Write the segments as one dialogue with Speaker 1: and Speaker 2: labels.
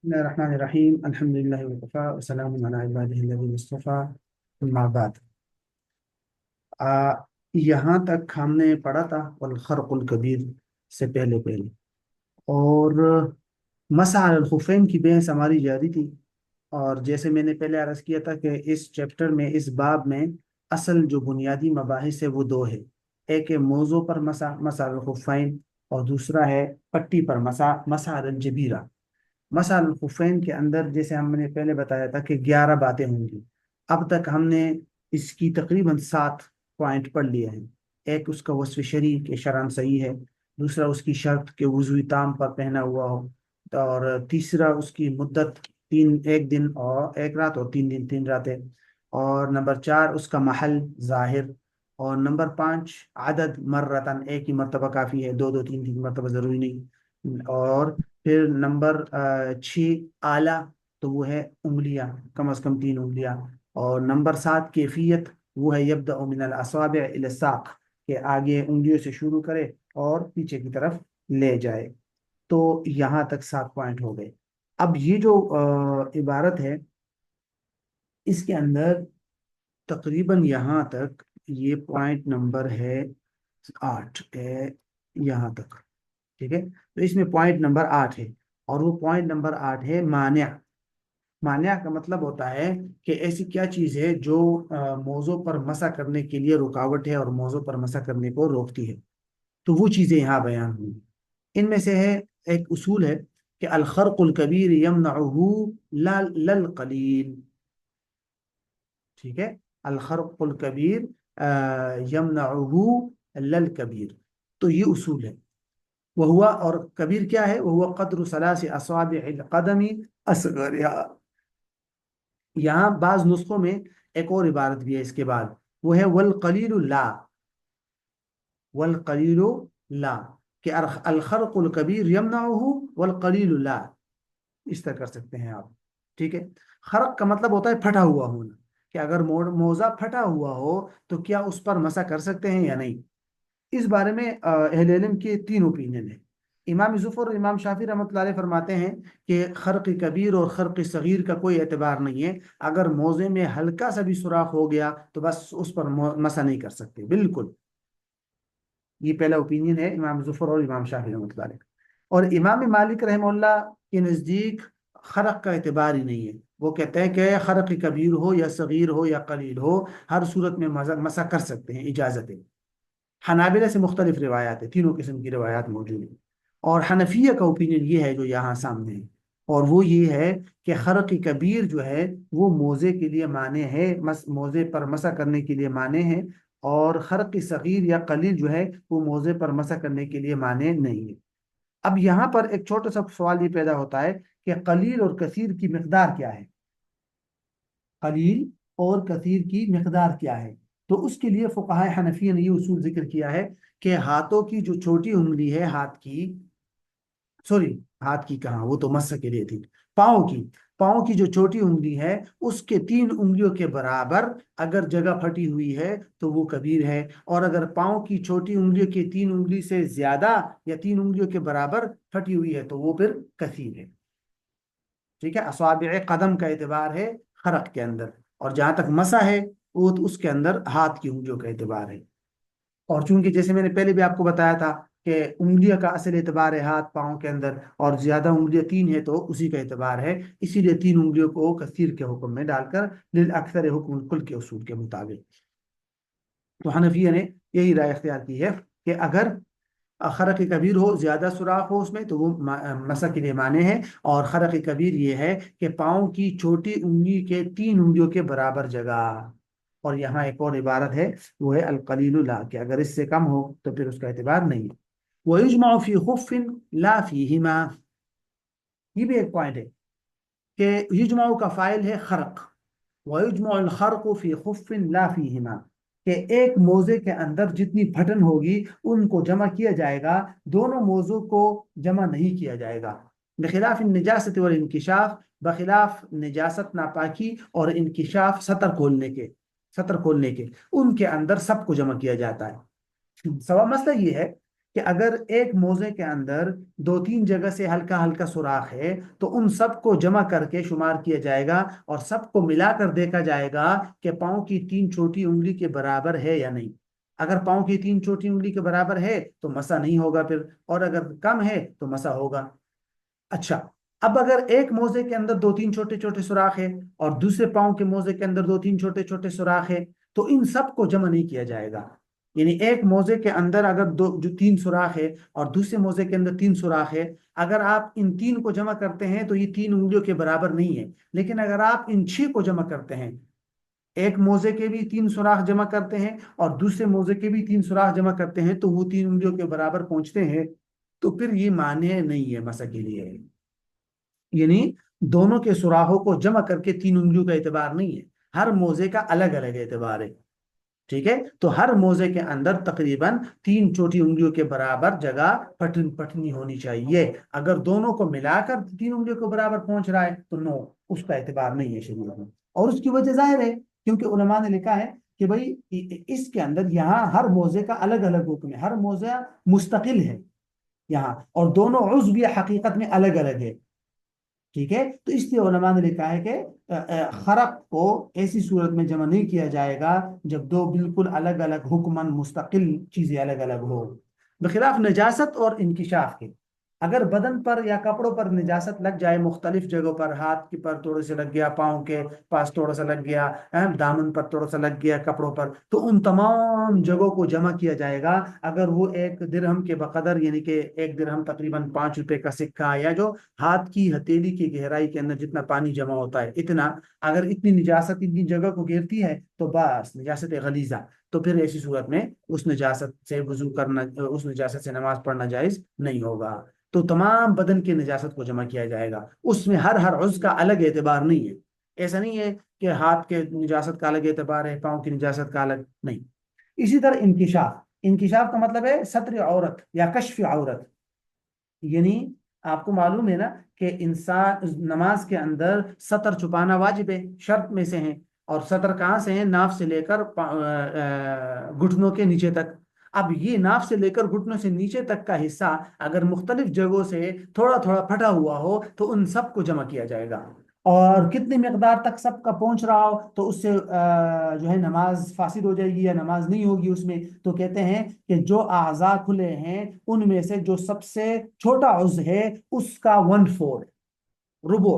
Speaker 1: بسم الله الرحمن الرحیم الحمد للہ وکفا وسلام علی عبادہ الذین اصطفیٰ اما بعد۔ یہاں تک ہم نے پڑھا تھا والخرق الکبیر سے پہلے پہلے، اور مسح علی الخفین کی بحث ہماری جاری تھی۔ اور جیسے میں نے پہلے عرض کیا تھا کہ اس چیپٹر میں، اس باب میں اصل جو بنیادی مباحث ہے وہ دو ہے۔ ایک ہے موضوع پر مسح علی الخفین، اور دوسرا ہے پٹی پر مسح علی الجبیرہ۔ مسح الخفین کے اندر جیسے ہم نے پہلے بتایا تھا کہ 11 باتیں ہوں گی۔ اب تک ہم نے اس کی تقریباً 7 پوائنٹ پڑھ لیے ہیں۔ ایک اس کا وصف شرعی کہ شرعاً صحیح ہے، دوسرا اس کی شرط کہ وضو تام پر پہنا ہوا ہو، اور تیسرا اس کی مدت 1 دن اور 1 رات اور 3 دن 3 راتیں، اور نمبر 4 اس کا محل ظاہر، اور نمبر 5 عدد مرتن، ایک ہی مرتبہ کافی ہے، 2 2 3 3 مرتبہ ضروری نہیں، اور پھر نمبر 6 آلہ، تو وہ ہے انگلیاں، کم از کم 3 انگلیاں، اور نمبر 7 کیفیت، وہ ہے یبدأ من الاصابع الى الساق، کہ آگے انگلیوں سے شروع کرے اور پیچھے کی طرف لے جائے۔ تو یہاں تک 7 پوائنٹ ہو گئے۔ اب یہ جو عبارت ہے، اس کے اندر تقریباً یہاں تک یہ پوائنٹ نمبر ہے 8 ہے، یہاں تک ٹھیک ہے۔ تو اس میں پوائنٹ نمبر 8 ہے، اور وہ پوائنٹ نمبر 8 ہے مانع۔ مانع کا مطلب ہوتا ہے کہ ایسی کیا چیز ہے جو موضوع پر مسح کرنے کے لیے رکاوٹ ہے اور موضوع پر مسح کرنے کو روکتی ہے، تو وہ چیزیں یہاں بیان ہوئی۔ ان میں سے ہے، ایک اصول ہے کہ الخرق الکبیر یمنعہ لا للقلیل، ٹھیک ہے، الخرق الکبیر یمنعہ للکبیر، تو یہ اصول ہے۔ وہ اور کبیر کیا ہے؟ وہ قدر 3 اصابع القدم اصغرها۔ یہاں بعض نسخوں میں ایک اور عبارت بھی ہے اس کے بعد، وہ ہے والقلیل لا، والقلیل لا، کہ الخرق الکبیر یمنعہ والقلیل لا، اس طرح کر سکتے ہیں آپ، ٹھیک ہے۔ خرق کا مطلب ہوتا ہے پھٹا ہوا ہونا، کہ اگر موزہ پھٹا ہوا ہو تو کیا اس پر مسح کر سکتے ہیں یا نہیں۔ اس بارے میں اہل علم کے 3 اوپینین ہیں۔ امام ظفر اور امام شافعی رحمۃ اللہ علیہ فرماتے ہیں کہ خرق کبیر اور خرق صغیر کا کوئی اعتبار نہیں ہے، اگر موزے میں ہلکا سا بھی سوراخ ہو گیا تو بس اس پر مسح نہیں کر سکتے بالکل۔ یہ پہلا اوپینین ہے امام ظفر اور امام شافعی رحمۃ اللہ علیہ کا۔ اور امام مالک رحمہ اللہ کے نزدیک خرق کا اعتبار ہی نہیں ہے، وہ کہتے ہیں کہ خرق کبیر ہو یا صغیر ہو یا قلیل ہو، ہر صورت میں مسح کر سکتے ہیں، اجازت ہے۔ حنابلہ سے مختلف روایات ہیں، تینوں قسم کی روایات موجود ہیں، اور حنفیہ کا اوپینین یہ ہے جو یہاں سامنے ہے، اور وہ یہ ہے کہ خرق کبیر جو ہے وہ موزے کے لیے مانع ہے، موزے پر مسح کرنے کے لیے مانع ہے، اور خرق صغیر یا قلیل جو ہے وہ موزے پر مسح کرنے کے لیے مانع نہیں ہے۔ اب یہاں پر ایک چھوٹا سا سوال یہ پیدا ہوتا ہے کہ قلیل اور کثیر کی مقدار کیا ہے؟ قلیل اور کثیر کی مقدار کیا ہے؟ تو اس کے لیے فقہاء حنفیہ نے یہ اصول ذکر کیا ہے کہ ہاتھوں کی جو چھوٹی انگلی ہے، ہاتھ کی کہاں، وہ تو مسح کے لیے تھی، پاؤں کی جو چھوٹی انگلی ہے اس کے 3 انگلیوں کے برابر اگر جگہ پھٹی ہوئی ہے تو وہ کبیر ہے، اور اگر پاؤں کی چھوٹی انگلیوں کی 3 انگلی سے زیادہ یا 3 انگلیوں کے برابر پھٹی ہوئی ہے تو وہ پھر کثیر ہے، ٹھیک ہے۔ اصابع قدم کا اعتبار ہے خرق کے اندر، اور جہاں تک مسح ہے وہ تو اس کے اندر ہاتھ کی انگلیوں کا اعتبار ہے۔ اور چونکہ جیسے میں نے پہلے بھی آپ کو بتایا تھا کہ انگلیاں کا اصل اعتبار ہے ہاتھ پاؤں کے اندر، اور زیادہ انگلیاں 3 ہے تو اسی کا اعتبار ہے، اسی لیے 3 انگلیوں کو کثیر کے حکم میں ڈال کر للاکثر حکم الکل کے اصول کے مطابق۔ تو حنفیہ نے یہی رائے اختیار کی ہے کہ اگر خرق کبیر ہو، زیادہ سوراخ ہو اس میں، تو وہ مسح کے لیے مانے ہے، اور خرق کبیر یہ ہے کہ پاؤں کی چھوٹی انگلی کے 3 انگلیوں کے برابر جگہ۔ اور یہاں ایک اور عبارت ہے، وہ ہے القلیل لا، کہ اگر اس سے کم ہو تو پھر اس کا اعتبار نہیں ہے۔ وَيُجْمَعُ فِي خُفٍّ لَا فِيهِمَا، یہ بھی ایک پوائنٹ ہے کہ یجمع کا فائل ہے خرق، وَيُجْمَعُ الْخَرْقُ فِي خُفٍّ لَا فِيهِمَا، کہ ایک موزے کے اندر جتنی پھٹن ہوگی ان کو جمع کیا جائے گا، دونوں موزوں کو جمع نہیں کیا جائے گا۔ بخلاف النجاست والانکشاف، بخلاف نجاست ناپاکی اور انکشاف سطر کھولنے کے ان کے اندر سب کو جمع کیا جاتا ہے۔ سوا مسئلہ یہ ہے کہ اگر ایک موزے کے اندر دو تین جگہ سے ہلکا ہلکا سوراخ ہے تو ان سب کو جمع کر کے شمار کیا جائے گا اور سب کو ملا کر دیکھا جائے گا کہ پاؤں کی تین چھوٹی انگلی کے برابر ہے یا نہیں. اگر پاؤں کی تین چھوٹی انگلی کے برابر ہے تو مسا نہیں ہوگا پھر، اور اگر کم ہے تو مسا ہوگا. اچھا، اب اگر ایک موزے کے اندر دو تین چھوٹے چھوٹے سوراخ ہے اور دوسرے پاؤں کے موزے کے اندر دو تین چھوٹے چھوٹے سوراخ ہے تو ان سب کو جمع نہیں کیا جائے گا. یعنی ایک موزے کے اندر اگر دو جو تین سوراخ ہے اور دوسرے موزے کے اندر تین سوراخ ہے، اگر آپ ان تین کو جمع کرتے ہیں تو یہ تین انگلیوں کے برابر نہیں ہے. لیکن اگر آپ ان چھ کو جمع کرتے ہیں، ایک موزے کے بھی تین سوراخ جمع کرتے ہیں اور دوسرے موزے کے بھی تین سوراخ جمع کرتے ہیں تو وہ تین انگلیوں کے برابر پہنچتے ہیں، تو پھر یہ معنی نہیں ہے مسا کے لیے. یعنی دونوں کے سوراخوں کو جمع کر کے تین انگلیوں کا اعتبار نہیں ہے، ہر موزے کا الگ الگ اعتبار ہے. ٹھیک ہے، تو ہر موزے کے اندر تقریباً تین چھوٹی انگلیوں کے برابر جگہ پٹنی ہونی چاہیے. اگر دونوں کو ملا کر تین انگلیوں کے برابر پہنچ رہا ہے تو نو، اس کا اعتبار نہیں ہے شریعت میں. اور اس کی وجہ ظاہر ہے، کیونکہ علماء نے لکھا ہے کہ بھائی اس کے اندر یہاں ہر موزے کا الگ الگ حکم ہے، ہر موزہ مستقل ہے یہاں، اور دونوں عضو بھی حقیقت میں الگ الگ ہے. ٹھیک ہے، تو اس لیے علماء نے لکھا ہے کہ خرق کو ایسی صورت میں جمع نہیں کیا جائے گا جب دو بالکل الگ الگ حکمن مستقل چیزیں الگ الگ ہو، بخلاف نجاست اور انکشاف کے. اگر بدن پر یا کپڑوں پر نجاست لگ جائے مختلف جگہوں پر، ہاتھ کے پر تھوڑے سے لگ گیا، پاؤں کے پاس تھوڑا سا لگ گیا، دامن پر تھوڑا سا لگ گیا، کپڑوں پر، تو ان تمام جگہوں کو جمع کیا جائے گا. اگر وہ ایک درہم کے بقدر، یعنی کہ ایک درہم تقریباً 5 روپے کا سکہ، یا جو ہاتھ کی ہتھیلی کی گہرائی کے اندر جتنا پانی جمع ہوتا ہے اتنا، اگر اتنی نجاست اتنی جگہ کو گھیرتی ہے تو بس نجاست غلیظہ، تو پھر ایسی صورت میں اس نجاست سے وضو کرنا، اس نجاست سے نماز پڑھنا جائز نہیں ہوگا. تو تمام بدن کی نجاست کو جمع کیا جائے گا، اس میں ہر ہر عضو کا الگ اعتبار نہیں ہے. ایسا نہیں ہے کہ ہاتھ کے نجاست کا الگ اعتبار ہے، پاؤں کی نجاست کا الگ نہیں. اسی طرح انکشاف، انکشاف کا مطلب ہے ستر عورت یا کشف عورت. یعنی آپ کو معلوم ہے نا کہ انسان نماز کے اندر سطر چھپانا واجب ہے، شرط میں سے ہیں. اور سطر کہاں سے ہیں؟ ناف سے لے کر گھٹنوں کے نیچے تک. اب یہ ناف سے لے کر گھٹنوں سے نیچے تک کا حصہ اگر مختلف جگہوں سے تھوڑا تھوڑا پھٹا ہوا ہو تو ان سب کو جمع کیا جائے گا. اور کتنی مقدار تک سب کا پہنچ رہا ہو تو اس سے جو ہے نماز فاسد ہو جائے گی یا نماز نہیں ہوگی اس میں. تو کہتے ہیں کہ جو اعضاء کھلے ہیں ان میں سے جو سب سے چھوٹا عضو ہے اس کا 1/4، ربع،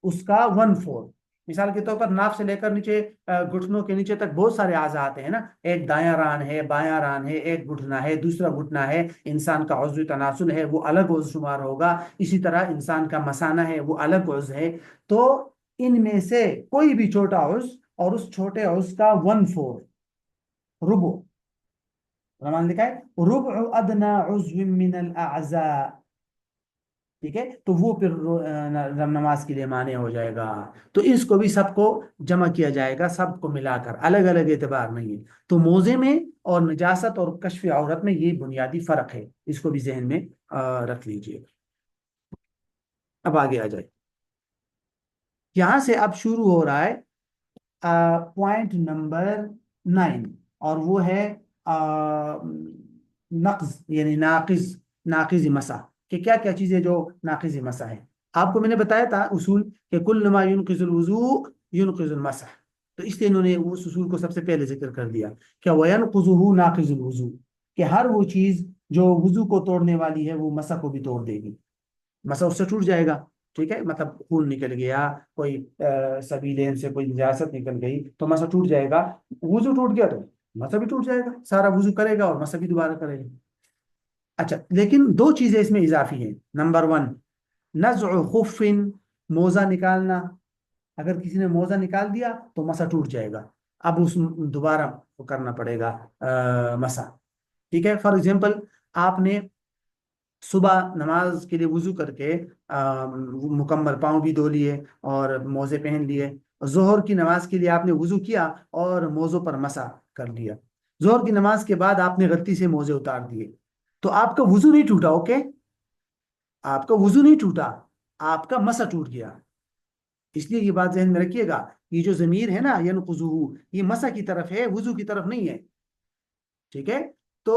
Speaker 1: اس کا 1/4. مثال کے طور پر ناف سے لے کر نیچے گھٹنوں کے نیچے تک بہت سارے اعضاء آتے ہیں نا، ایک دایاں ران ہے، بایاں ران ہے، ایک گھٹنا ہے، دوسرا گھٹنا ہے، انسان کا عضو تناسل ہے وہ الگ عضو شمار ہوگا. اسی طرح انسان کا مثانہ ہے وہ الگ عضو ہے. تو ان میں سے کوئی بھی چھوٹا عضو اور اس چھوٹے عضو کا 1/4، ربع، علماء نے لکھا ہے ربع ادنى عضو من الاعضاء. ٹھیک ہے، تو وہ پھر نماز کے لیے مانے ہو جائے گا. تو اس کو بھی سب کو جمع کیا جائے گا، سب کو ملا کر، الگ الگ اعتبار نہیں ہے. تو موزے میں اور نجاست اور کشف عورت میں یہ بنیادی فرق ہے، اس کو بھی ذہن میں رکھ لیجئے. اب آگے آ جائے، یہاں سے اب شروع ہو رہا ہے پوائنٹ نمبر 9، اور وہ ہے نقض، یعنی ناقض مسح، کہ کیا کیا چیزیں جو ناقض مسح ہے. آپ کو میں نے بتایا تھا اصول کہ کل ما ينقض الوضوء ينقض المسح، تو اس لیے انہوں نے اس اصول کو سب سے پہلے ذکر کر دیا کہ وَيَنْقُضُهُ ناقض الوضوء، کہ ہر وہ چیز جو وضو کو توڑنے والی ہے وہ مسح کو بھی توڑ دے گی، مسح اس سے ٹوٹ جائے گا. ٹھیک ہے، مطلب خون نکل گیا، کوئی سبیلین سے کوئی نجاست نکل گئی تو مسح ٹوٹ جائے گا. وضو ٹوٹ گیا تو مسح بھی ٹوٹ جائے گا، سارا وضو کرے گا اور مسح بھی دوبارہ کرے گا. اچھا، لیکن دو چیزیں اس میں اضافی ہیں. نمبر 1، نزع خف، موزہ نکالنا. اگر کسی نے موزہ نکال دیا تو مسح ٹوٹ جائے گا، اب اس دوبارہ کرنا پڑے گا مسح. ٹھیک ہے، فار ایگزامپل آپ نے صبح نماز کے لیے وضو کر کے مکمل پاؤں بھی دھو لیے اور موزے پہن لیے، ظہر کی نماز کے لیے آپ نے وضو کیا اور موزوں پر مسح کر لیا. ظہر کی نماز کے بعد آپ نے غلطی سے موزے اتار دیے تو آپ کا وضو نہیں ٹوٹا. اوکے، آپ کا وضو نہیں ٹوٹا، آپ کا مسح ٹوٹ گیا. اس لیے یہ بات ذہن میں رکھیے گا، یہ جو ضمیر ہے نا ینقضہ، یہ مسح کی طرف ہے، وضو کی طرف نہیں ہے. ٹھیک ہے، تو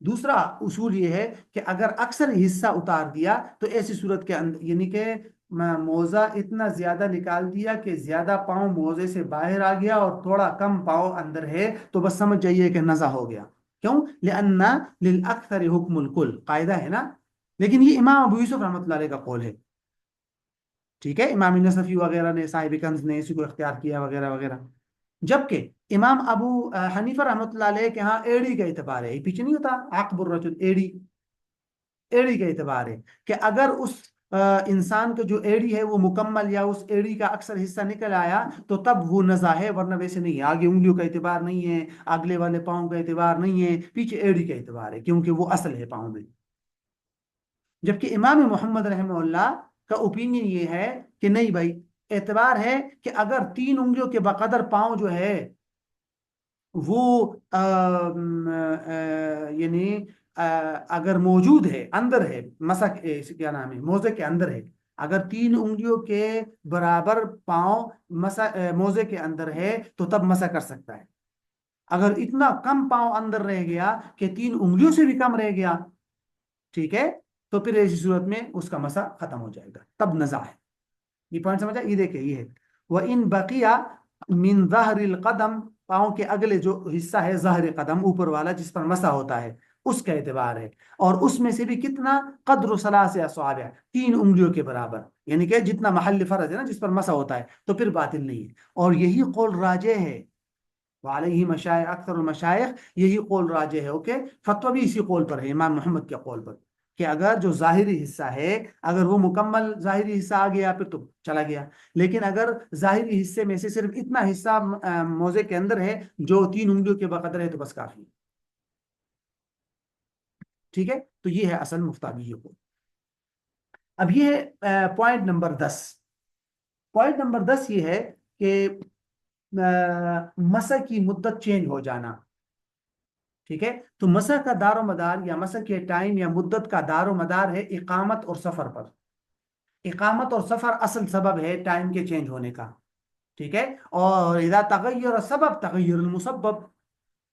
Speaker 1: دوسرا اصول یہ ہے کہ اگر اکثر حصہ اتار دیا تو ایسی صورت کے اندر، یعنی کہ موزہ اتنا زیادہ نکال دیا کہ زیادہ پاؤں موزے سے باہر آ گیا اور تھوڑا کم پاؤں اندر ہے، تو بس سمجھ جائیے کہ نزع ہو گیا. کیوں؟ لأن للأکثر حکم الکل، قاعدہ ہے نا. لیکن یہ امام ابو یوسف رحمۃ اللہ علیہ کا قول ہے. ٹھیک ہے، امام نصفی وغیرہ نے، صاحب کنز نے اسی کو اختیار کیا وغیرہ وغیرہ. جبکہ امام ابو حنیفہ رحمۃ اللہ علیہ کے ہاں ایڑی کا اعتبار ہے. یہ پیچھے نہیں ہوتا عقب الرجل، ایڑی، ایڑی کا اعتبار ہے کہ اگر اس انسان کے جو ایڑی ہے وہ مکمل یا اس ایڑی کا اکثر حصہ نکل آیا تو تب وہ نزا ہے، ورنہ ویسے نہیں ہے. آگے انگلیوں کا اعتبار نہیں ہے، اگلے والے پاؤں کا اعتبار نہیں ہے، پیچھے ایڑی کا اعتبار ہے کیونکہ وہ اصل ہے پاؤں میں. جبکہ امام محمد رحمہ اللہ کا اوپینین یہ ہے کہ نہیں بھائی، اعتبار ہے کہ اگر 3 انگلیوں کے بقدر پاؤں جو ہے وہ یعنی اگر موجود ہے، اندر ہے، مسک کیا نام ہے، موزے کے اندر ہے، اگر 3 انگلیوں کے برابر پاؤں موزے کے اندر ہے تو تب مسح کر سکتا ہے. اگر اتنا کم پاؤں اندر رہ گیا کہ 3 انگلیوں سے بھی کم رہ گیا، ٹھیک ہے، تو پھر ایسی صورت میں اس کا مسح ختم ہو جائے گا، تب نزع ہے. یہ پوائنٹ سمجھا؟ یہ دیکھیں، یہ ہے وَإِن بَقِيَ مِن ظَهْرِ الْقَدَمِ، پاؤں کے اگلے جو حصہ ہے ظاہر قدم، اوپر والا جس پر مسح ہوتا ہے، اس کا اعتبار ہے. اور اس میں سے بھی کتنا؟ قدر ثلاث اصابع، 3 انگلیوں کے برابر، یعنی کہ جتنا محل فرض ہے نا جس پر مسح ہوتا ہے، تو پھر باطل نہیں ہے. اور یہی قول راجح ہے، وعلیہ مشائخ، اکثر المشائخ یہی قول راجح ہے. اوکے، فتویٰ بھی اسی قول پر ہے، امام محمد کے قول پر، کہ اگر جو ظاہری حصہ ہے اگر وہ مکمل ظاہری حصہ آ گیا پھر تو چلا گیا. لیکن اگر ظاہری حصے میں سے صرف اتنا حصہ موزے کے اندر ہے جو 3 انگلیوں کے بقدر ہے تو بس کافی ہے. ٹھیک ہے، تو یہ ہے اصل مفتابی کو. اب یہ ہے پوائنٹ نمبر 10. پوائنٹ نمبر 10 یہ ہے کہ مسح کی مدت چینج ہو جانا. ٹھیک ہے، تو مسح کا دار و مدار یا مسح کے ٹائم یا مدت کا دار و مدار ہے اقامت اور سفر پر. اقامت اور سفر اصل سبب ہے ٹائم کے چینج ہونے کا. ٹھیک ہے، اور اذا تغیر سبب تغیر المسبب،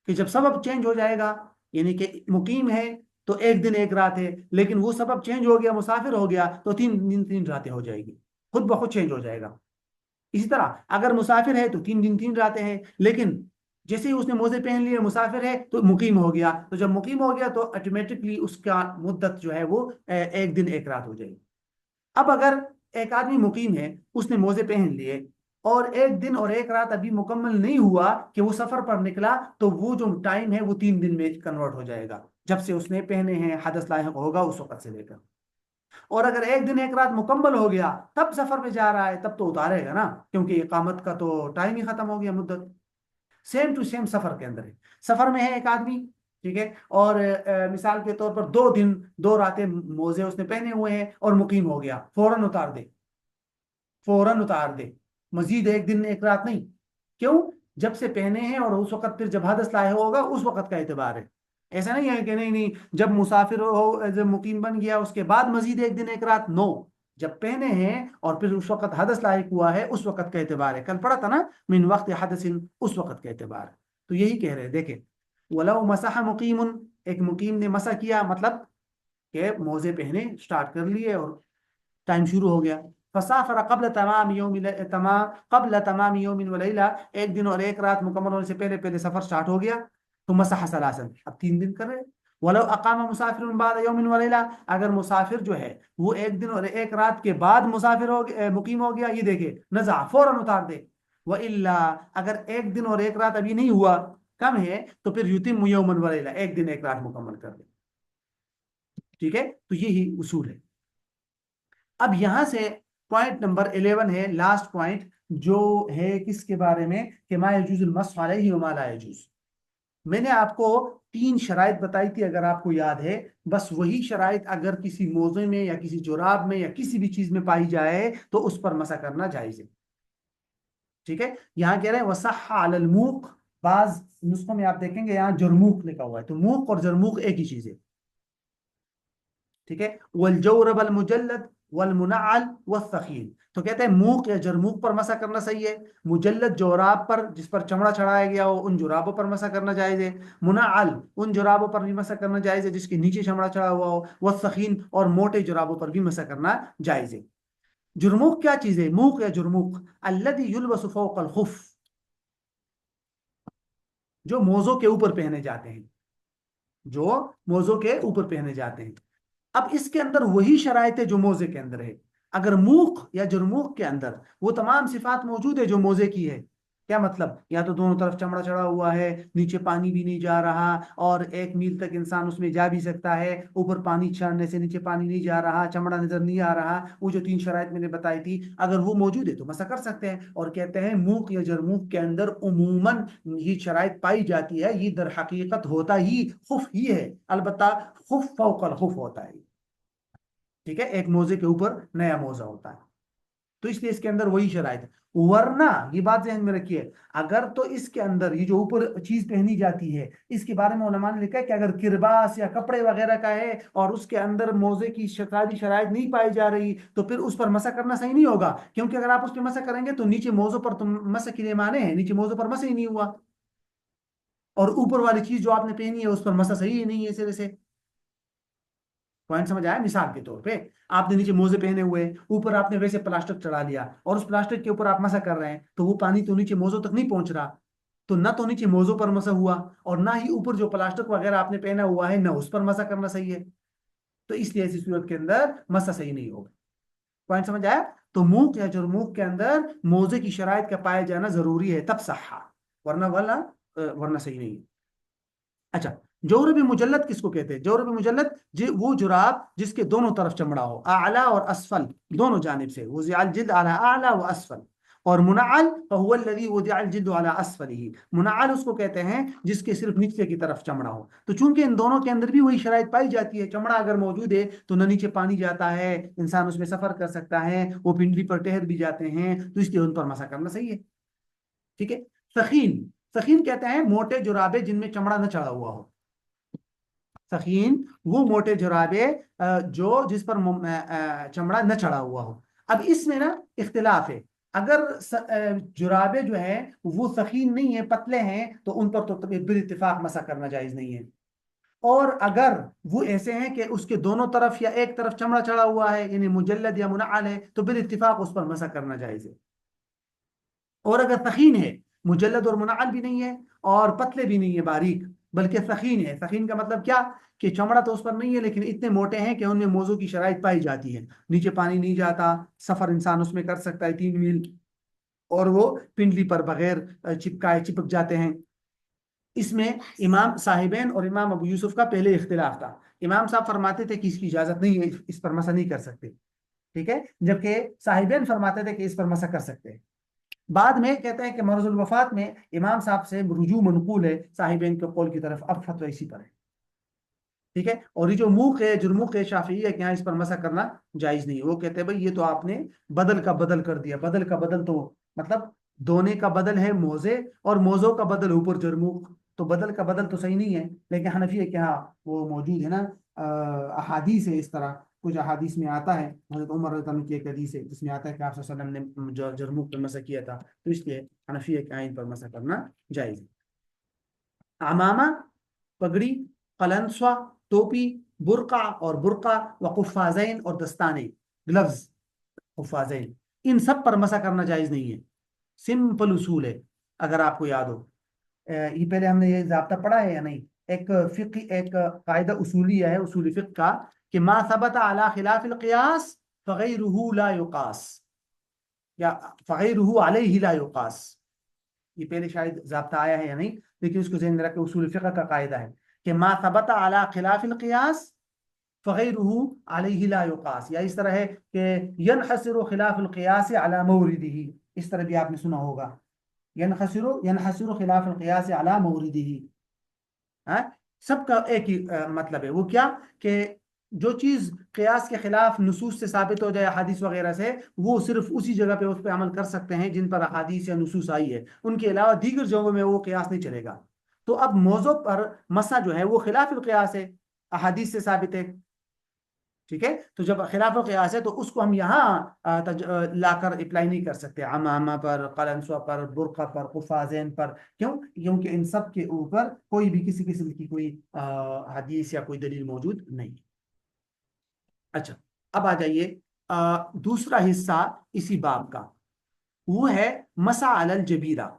Speaker 1: کہ جب سبب چینج ہو جائے گا، یعنی کہ مقیم ہے تو 1 دن 1 رات ہے، لیکن وہ سبب چینج ہو گیا، مسافر ہو گیا، تو 3 دن 3 راتیں ہو جائے گی، خود بخود چینج ہو جائے گا. اسی طرح اگر مسافر ہے تو 3 دن 3 راتیں ہیں، لیکن جیسے ہی اس نے موزے پہن لیے، مسافر ہے تو مقیم ہو گیا، تو جب مقیم ہو گیا تو آٹومیٹکلی اس کا مدت جو ہے وہ 1 دن 1 رات ہو جائے گی. اب اگر ایک آدمی مقیم ہے، اس نے موزے پہن لیے اور 1 دن اور 1 رات ابھی مکمل نہیں ہوا کہ وہ سفر پر نکلا، تو وہ جو ٹائم ہے وہ 3 دن میں کنورٹ ہو جائے گا جب سے اس نے پہنے ہیں، حدث لاحق ہوگا اس وقت سے لے کر. اور اگر 1 دن 1 رات مکمل ہو گیا تب سفر میں جا رہا ہے، تب تو اتارے گا نا، کیونکہ اقامت کا تو ٹائم ہی ختم ہو گیا، مدت. سیم ٹو سیم سفر کے اندر ہے. سفر میں ہے ایک آدمی، ٹھیک ہے، اور مثال کے طور پر 2 دن 2 راتیں موزے اس نے پہنے ہوئے ہیں اور مقیم ہو گیا، فوراً اتار دے، فوراً اتار دے، مزید 1 دن 1 رات نہیں. کیوں؟ جب سے پہنے ہیں اور اس وقت پھر جب حدث لاحق ہوگا اس وقت کا اعتبار ہے. ایسا نہیں ہے کہ نہیں نہیں جب مسافر ہو، جب مقیم بن گیا اس کے بعد مزید 1 دن 1 رات، نو. جب پہنے ہیں اور پھر اس وقت حدث لاحق ہوا ہے اس وقت کا اعتبار ہے. کل پڑھا تھا نا، من وقت حدث، اس وقت کا اعتبار ہے. تو یہی کہہ رہے ہیں، دیکھیں، ولو مسح مقیم، ایک مقیم نے مسح کیا، مطلب کہ موزے پہنے سٹارٹ کر لیے اور ٹائم شروع ہو گیا. فسافر قبل تمام یوم قبل تمام یوم ولیلہ، 1 دن اور 1 رات مکمل ہونے سے پہلے پہلے سفر سٹارٹ ہو گیا، تو مسح ثلاثا، اب 3 دن کر رہے. ولو اقام مسافر بعد یوم ولیلہ، اگر مسافر جو ہے وہ 1 دن اور 1 رات کے بعد مسافر مقیم ہو گیا، یہ دیکھے نزع، فوراً اتار دے. وإلا، اگر 1 دن اور 1 رات ابھی نہیں ہوا، کم ہے، تو پھر یتم یوما ولیلہ، 1 دن 1 رات مکمل کر دے. ٹھیک ہے، تو یہی اصول ہے. اب یہاں سے پوائنٹ نمبر 11 ہے، لاسٹ پوائنٹ، جو ہے کس کے بارے میں، کہ ما یجوز المسح علیہ وما لا یجوز. میں نے آپ کو 3 شرائط بتائی تھی، اگر آپ کو یاد ہے. بس وہی شرائط اگر کسی موضوع میں یا کسی جراب میں یا کسی بھی چیز میں پائی جائے تو اس پر مسح کرنا جائز ہے. ٹھیک ہے، یہاں کہہ رہے ہیں وصح علی الموق، بعض نسخوں میں آپ دیکھیں گے یہاں جرموق لکھا ہوا ہے، تو موق اور جرموق ایک ہی چیز ہے. ٹھیک ہے، والجورب المجلد، والمنعل والثخین. تو کہتے ہیں موق یا جرموق پر مسح کرنا صحیح ہے، مجلد جوراب پر جس پر چمڑا چڑھایا گیا ہو ان جرابوں پر مسح کرنا جائز ہے، منعل ان جرابوں پر بھی مسح کرنا جائز ہے جس کے نیچے چمڑا چڑھا ہوا ہو، والثخین اور موٹے جرابوں پر بھی مسح کرنا جائز ہے. جرموق کیا چیز ہے؟ موق یا جرموق الذی یلبس فوق الخف، جو موزوں کے اوپر پہنے جاتے ہیں، جو موزوں کے اوپر پہنے جاتے ہیں. اب اس کے اندر وہی شرائط ہے جو موزے کے اندر ہے. اگر موق یا جرموق کے اندر وہ تمام صفات موجود ہے جو موزے کی ہے، کیا مطلب؟ یا تو دونوں طرف چمڑا چڑھا ہوا ہے، نیچے پانی بھی نہیں جا رہا، اور 1 میل تک انسان اس میں جا بھی سکتا ہے، اوپر پانی چڑھنے سے نیچے پانی نہیں جا رہا، چمڑا نظر نہیں آ رہا، وہ جو 3 شرائط میں نے بتائی تھی اگر وہ موجود ہے تو مسح کر سکتے ہیں. اور کہتے ہیں موق یا جرموق کے اندر عموماً یہ شرائط پائی جاتی ہے، یہ در حقیقت ہوتا ہی خف ہی ہے، البتہ خف فوق الخف ہوتا ہے. ٹھیک ہے، ایک موزے کے اوپر نیا موزہ ہوتا ہے، تو اس لیے اس کے اندر وہی شرائط ہے. ورنہ یہ بات ذہن میں رکھیے، اگر تو اس کے اندر یہ جو اوپر چیز پہنی جاتی ہے اس کے بارے میں علماء نے لکھا ہے کہ اگر کرباس یا کپڑے وغیرہ کا ہے اور اس کے اندر موزے کی ساری شرائط نہیں پائی جا رہی تو پھر اس پر مسح کرنا صحیح نہیں ہوگا، کیونکہ اگر آپ اس پہ مسح کریں گے تو نیچے موزوں پر تو مسح کے لیے مانے ہیں، نیچے موزوں پر مسح ہی نہیں ہوا، اور اوپر والی چیز جو آپ نے پہنی ہے اس پر مسح صحیح ہی نہیں ہے سرے سے. پوائنٹ سمجھ آیا؟ مثال کے طور پہ آپ نے نیچے موزے پہنے ہوئے، اوپر آپ نے ویسے پلاسٹک چڑھا لیا اور اس پلاسٹک کے اوپر آپ مسح کر رہے ہیں تو وہ پانی تو نیچے موزوں تک نہیں پہنچ رہا، تو نہ تو نیچے موزوں پر مسح ہوا اور نہ ہی اوپر جو پلاسٹک وغیرہ آپ نے پہنا ہوا ہے نہ اس پر مسح کرنا صحیح ہے. تو اس لیے ایسی صورت کے اندر مسح صحیح نہیں ہوگا. پوائنٹ سمجھ آیا؟ تو موق یا جرموق کے اندر موزے کی شرائط کا پایا جانا ضروری ہے تب صحا، ورنہ صحیح نہیں ہے. اچھا، جورب مجلد کس کو کہتے ہیں؟ جورب مجلد وہ جراب جس کے دونوں طرف چمڑا ہو، اعلی اور اسفل دونوں جانب سے، وضع الجلد على اعلی و اسفل. اور منعل فهو الذي وضع الجلد على اسفله، منعل اس کو کہتے ہیں جس کے صرف نیچے کی طرف چمڑا ہو. تو چونکہ ان دونوں کے اندر بھی وہی شرائط پائی جاتی ہے، چمڑا اگر موجود ہے تو نہ نیچے پانی جاتا ہے، انسان اس میں سفر کر سکتا ہے، وہ پنڈلی پر ٹہر بھی جاتے ہیں، تو اس لیے ان پر مسح کرنا صحیح ہے. ٹھیک ہے. ثخین، ثخین کہتے ہیں موٹے جرابے جن میں چمڑا نہ چڑھا ہوا ہو. ثخین وہ موٹے جرابے جو جس پر چمڑا نہ چڑھا ہوا ہو. اب اس میں نا اختلاف ہے، اگر جرابے جو ہیں وہ ثخین نہیں ہیں، پتلے ہیں، تو ان پر تو بالاتفاق مسح کرنا جائز نہیں ہے. اور اگر وہ ایسے ہیں کہ اس کے دونوں طرف یا ایک طرف چمڑا چڑھا ہوا ہے یعنی مجلد یا منعل ہے تو بالاتفاق اس پر مسح کرنا جائز ہے. اور اگر ثخین ہے، مجلد اور منعل بھی نہیں ہے اور پتلے بھی نہیں ہے باریک، بلکہ ثخین ہے، ثخین کا مطلب کیا کہ چمڑا تو اس پر نہیں ہے لیکن اتنے موٹے ہیں کہ ان میں موضوع کی شرائط پائی جاتی ہے، نیچے پانی نہیں جاتا، سفر انسان اس میں کر سکتا ہے 3 میل، اور وہ پنڈلی پر بغیر چپکائے چپک جاتے ہیں. اس میں امام صاحبین اور امام ابو یوسف کا پہلے اختلاف تھا. امام صاحب فرماتے تھے کہ اس کی اجازت نہیں ہے، اس پر مسح نہیں کر سکتے، ٹھیک ہے، جبکہ صاحبین فرماتے تھے کہ اس پر مسح کر سکتے ہیں. بعد میں کہتے ہیں کہ مرض الوفات میں امام صاحب سے رجوع منقول ہے صاحبین کے قول کی طرف، اب فتوی اسی پر ہے. ٹھیک ہے. اور یہ جو موق ہے جرموق ہے شافعی ہے کہ یہاں اس پر مسح کرنا جائز نہیں ہے. وہ کہتے ہیں بھائی یہ تو آپ نے بدل کا بدل کر دیا. بدل کا بدل تو مطلب دونے کا بدل ہے موزے اور موزوں کا بدل اوپر جرموق، تو بدل کا بدل تو صحیح نہیں ہے. لیکن حنفی ہے کہ ہاں وہ موجود ہے نا، احادیث ہے، اس طرح کچھ احادیث میں آتا ہے، حضرت عمر رضی اللہ عنہ کی ایک حدیث ہے جس میں آتا ہے کہ آپ صلی اللہ علیہ وسلم نے جرموق پر مسح کیا تھا، تو اس لیے حنفی ہے کہ آئین پر مسح کرنا جائز ہے. عمامہ پگڑی، قلنسوا ٹوپی، برقع اور برقع، وقفازین اور دستانے گلوز، قفازین، ان سب پر مسح کرنا جائز نہیں ہے. سمپل اصول ہے اگر آپ کو یاد ہو، یہ پہلے ہم نے یہ ضابطہ پڑھا ہے یا نہیں؟ ایک قاعدہ اصولیہ ہے اصول فقہ کا کہ ما ثبت علی خلاف القیاس فغیرہ لا یقاس، یا فغیرہ علیہ لا یقاس. یہ پہلے شاید ضابطہ آیا ہے یا نہیں، لیکن اس کو ذہن میں رکھ کے اصول فقہ کا قاعدہ ہے کہ ما ثبت علی خلاف القیاس فغیرہ علیہ لا یقاس، یا اس طرح ہے کہ ینحصر خلاف القیاس علی موردہ، اس طرح بھی آپ نے سنا ہوگا، ینحصر خلاف القیاس علی موردہ. سب کا ایک ہی مطلب ہے، وہ کیا کہ جو چیز قیاس کے خلاف نصوص سے ثابت ہو جائے احادیث وغیرہ سے، وہ صرف اسی جگہ پہ اس پہ عمل کر سکتے ہیں جن پر احادیث یا نصوص آئی ہے، ان کے علاوہ دیگر جگہوں میں وہ قیاس نہیں چلے گا. تو اب موضوع پر مسح جو ہے وہ خلاف القیاس ہے، احادیث سے ثابت ہے. ٹھیک ہے، تو جب خلاف قیاس ہے تو اس کو ہم یہاں لا کر اپلائی نہیں کر سکتے عمامہ پر، قلنسوہ پر، برقع پر، قفازین پر. کیوں؟ کیونکہ ان سب کے اوپر کوئی بھی کسی قسم کی کوئی حدیث یا کوئی دلیل موجود نہیں. اچھا، اب آ جائیے دوسرا حصہ اسی باب کا، وہ ہے مسح علی الجبیرہ.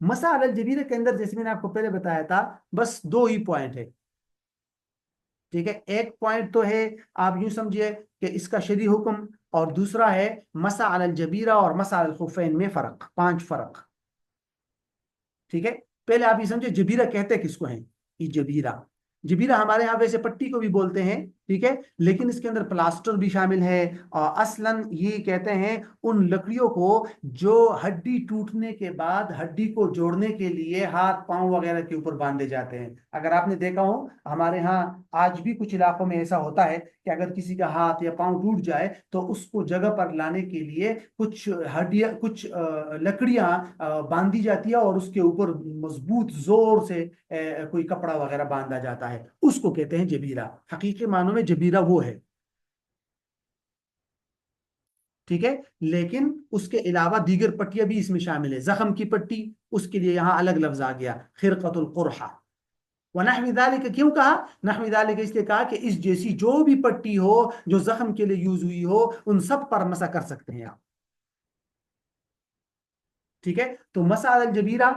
Speaker 1: مسح علی الجبیرہ کے اندر جیسے میں نے آپ کو پہلے بتایا تھا بس دو ہی پوائنٹ ہے. ٹھیک ہے، ایک پوائنٹ تو ہے آپ یوں سمجھیے کہ اس کا شرعی حکم، اور دوسرا ہے مسح علی الجبیرہ اور مسح علی الخفین میں فرق، 5 فرق. ٹھیک ہے، پہلے آپ یہ سمجھے جبیرہ کہتے کس کو ہیں. یہ جبیرہ، جبیرہ ہمارے ہاں ویسے پٹی کو بھی بولتے ہیں، ٹھیک ہے، لیکن اس کے اندر پلاسٹر بھی شامل ہے. اور اصلاً یہ کہتے ہیں ان لکڑیوں کو جو ہڈی ٹوٹنے کے بعد ہڈی کو جوڑنے کے لیے ہاتھ پاؤں وغیرہ کے اوپر باندھے جاتے ہیں. اگر آپ نے دیکھا ہو ہمارے ہاں آج بھی کچھ علاقوں میں ایسا ہوتا ہے کہ اگر کسی کا ہاتھ یا پاؤں ٹوٹ جائے تو اس کو جگہ پر لانے کے لیے کچھ ہڈیاں، کچھ لکڑیاں باندھی جاتی ہے اور اس کے اوپر مضبوط زور سے کوئی کپڑا وغیرہ باندھا جاتا ہے. اس کو کہتے ہیں جبیرہ. حقیقی معنوں میں جبیرہ وہ ہے. ٹھیک ہے، لیکن اس کے علاوہ دیگر پٹیاں بھی اس میں شامل ہے. زخم کی پٹی، اس کے لیے یہاں الگ لفظ آ گیا، خرقۃ القرحہ. ونحو ذالک کیوں کہا؟ نحو ذالک اس لیے کہا کہ اس جیسی جو بھی پٹی ہو جو زخم کے لیے یوز ہوئی ہو ان سب پر مسح کر سکتے ہیں آپ. ٹھیک ہے، تو مسح علی الجبیرہ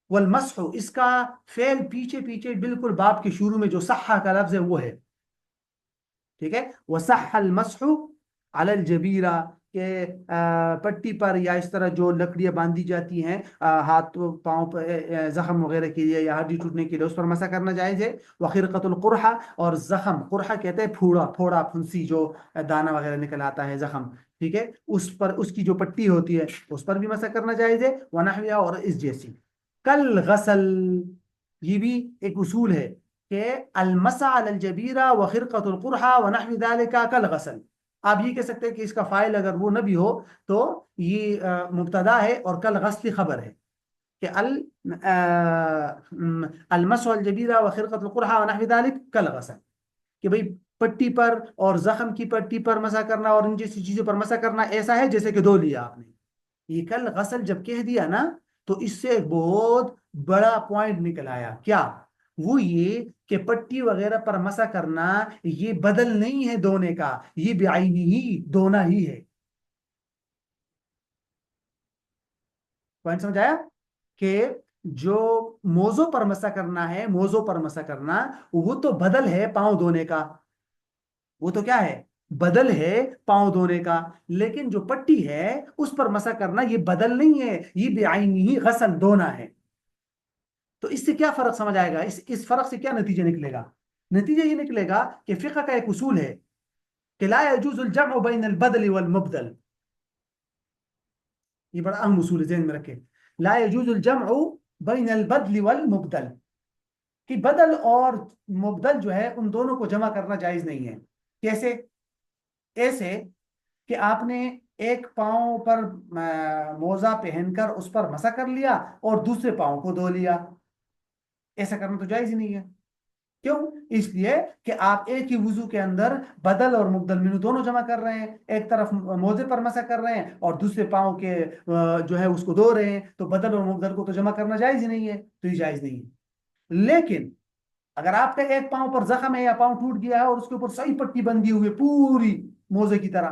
Speaker 1: والمسح، اس کا فعل پیچھے پیچھے بالکل باب کے شروع میں جو صحہ کا لفظ ہے وہ ہے. ٹھیک ہے، وصح المسح علی الجبیرہ، کہ پٹی پر یا اس طرح جو لکڑیاں باندھی جاتی ہیں ہاتھ پاؤں پر زخم وغیرہ کے لیے یا ہڈی ٹوٹنے کے لیے، اس پر مسح کرنا جائز ہے. وخرقۃ القرحہ، اور زخم، قرحہ کہتے ہیں پھوڑا پھوڑا پھنسی جو دانہ وغیرہ نکل آتا ہے زخم، ٹھیک ہے، اس پر اس کی جو پٹی ہوتی ہے اس پر بھی مسح کرنا جائز ہے. ونحوها، اور اس جیسی. کل غسل، یہ بھی ایک اصول ہے کہ المسح علی الجبیرہ وخرقۃ القرحہ ونحو ذلک کل غسل. آپ یہ کہہ سکتے ہیں کہ اس کا فاعل اگر وہ نہ بھی ہو تو یہ مبتدا ہے اور کل غسل خبر ہے، کہ المسح علی الجبیرہ وخرقۃ القرحہ ونحو ذلک کل غسل، کہ بھئی پٹی پر اور زخم کی پٹی پر مسح کرنا اور ان جیسی چیزوں پر مسح کرنا ایسا ہے جیسے کہ دھو لیا آپ نے. یہ کل غسل جب کہہ دیا نا تو اس سے ایک بہت بڑا پوائنٹ نکل آیا. کیا؟ وہ یہ کہ پٹی وغیرہ پر مسح کرنا یہ بدل نہیں ہے دھونے کا، یہ بعینی ہی دھونا ہی ہے. پوائنٹ سمجھ آیا؟ کہ جو موزوں پر مسح کرنا ہے، موزوں پر مسح کرنا وہ تو بدل ہے پاؤں دھونے کا، وہ تو کیا ہے؟ بدل ہے پاؤں دھونے کا. لیکن جو پٹی ہے اس پر مسح کرنا یہ بدل نہیں ہے، یہ بعینی ہی غسل دھونا ہے. تو اس سے کیا فرق سمجھ آئے گا؟ اس فرق سے کیا نتیجہ نکلے گا؟ نتیجہ یہ نکلے گا کہ فقہ کا ایک اصول ہے کہ لا يجوز الجمع بین البدل والمبدل. یہ بڑا اہم اصول ہے، ذہن میں رکھیں. لا يجوز الجمع بین البدل والمبدل، کہ بدل اور مبدل جو ہے ان دونوں کو جمع کرنا جائز نہیں ہے. کیسے؟ ایسے کہ آپ نے ایک پاؤں پر موزہ پہن کر اس پر مسح کر لیا اور دوسرے پاؤں کو دھو لیا. ایسا کرنا تو جائز ہی نہیں ہے. کیوں؟ اس لیے کہ آپ ایک ہی وضو کے اندر بدل اور مبدل منو دونوں جمع کر رہے ہیں. ایک طرف موزے پر مسح کر رہے ہیں اور دوسرے پاؤں کے جو ہے اس کو دھو رہے ہیں، تو بدل اور مبدل کو تو جمع کرنا جائز ہی نہیں ہے، تو یہ جائز نہیں ہے. لیکن اگر آپ کا ایک پاؤں پر زخم ہے یا پاؤں ٹوٹ گیا ہے اور اس کے اوپر صحیح پٹی بندھی ہوئی ہے پوری موزے کی طرح،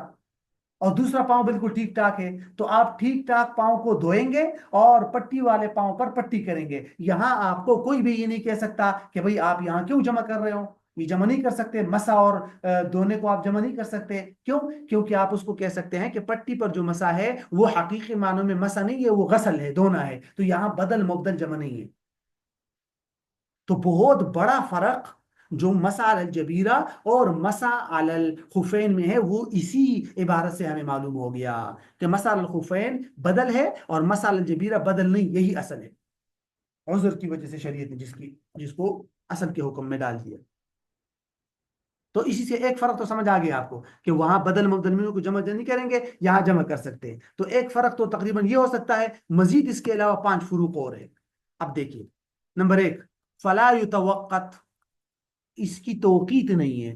Speaker 1: اور دوسرا پاؤں بالکل ٹھیک ٹھاک ہے، تو آپ ٹھیک ٹھاک پاؤں کو دھوئیں گے اور پٹی والے پاؤں پر پٹی کریں گے. یہاں آپ کو کوئی بھی یہ نہیں کہہ سکتا کہ بھئی آپ یہاں کیوں جمع کر رہے ہو. یہ جمع نہیں کر سکتے، مسح اور دھونے کو آپ جمع نہیں کر سکتے. کیوں؟ کیونکہ آپ اس کو کہہ سکتے ہیں کہ پٹی پر جو مسح ہے وہ حقیقی معنوں میں مسح نہیں ہے، وہ غسل ہے، دھونا ہے. تو یہاں بدل مبدل جمع نہیں ہے. تو بہت بڑا فرق جو مسح علی الجبیرہ اور مسح علی الخفین میں ہے وہ اسی عبارت سے ہمیں معلوم ہو گیا کہ مسح علی الخفین بدل ہے اور مسح علی الجبیرہ بدل نہیں، یہی اصل ہے. عذر کی وجہ سے شریعت نے جس کو اصل کے حکم میں ڈال دیا. تو اسی سے ایک فرق تو سمجھ آ گیا آپ کو کہ وہاں بدل مبدل منوں کو جمع نہیں کریں گے، یہاں جمع کر سکتے ہیں. تو ایک فرق تو تقریباً یہ ہو سکتا ہے. مزید اس کے علاوہ 5 فروق اور ہے. اب دیکھیے، نمبر 1، فلا یتوقت، اس کی توقیت نہیں ہے.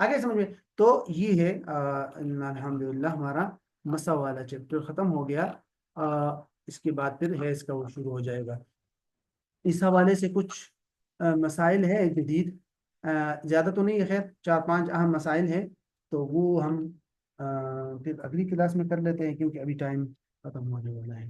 Speaker 1: آگے سمجھ میں؟ تو یہ ہے الحمدللہ ہمارا مسا والا چیپٹر ختم ہو گیا۔ اس کے بعد پھر حیض کا وہ شروع ہو جائے گا۔ اس حوالے سے کچھ مسائل ہے جدید، زیادہ تو نہیں ہے، خیر 4 5 اہم مسائل ہیں، تو وہ ہم پھر اگلی کلاس میں کر لیتے ہیں، کیونکہ ابھی ٹائم ختم ہونے والا ہے۔